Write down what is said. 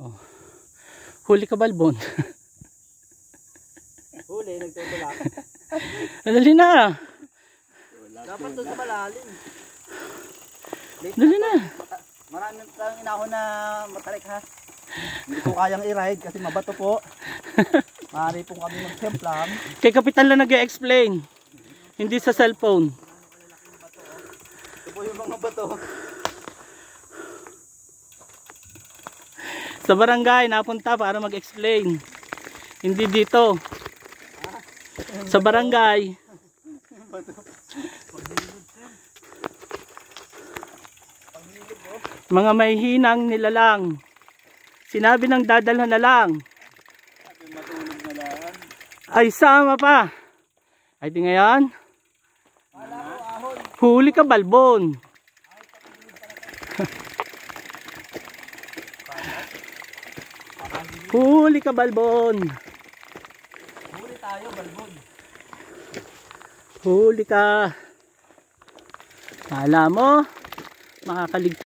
Oh. Huli ka balbon. Huli, nagtutulak. Dali na. Dapat doon sa malalim. Dali na. Maraming tayong inahon na matarik ha. Hindi ko kayang i-ride kasi mabato po. Maaari po kami mag-templang. Kay Kapitan lang nag-e-explain. Hindi sa cellphone. Ito po yung mga bato. Sa barangay napunta para mag-explain. Hindi dito. Sa barangay. Mga may hinang nilalang. Sinabi ng dadalhan na lang. Ay sama pa. Ay di ngayon. Huli ka balbon. Huli ka balbon. Huli tayo, balbon. Huli ka. Kala mo makakaligtas.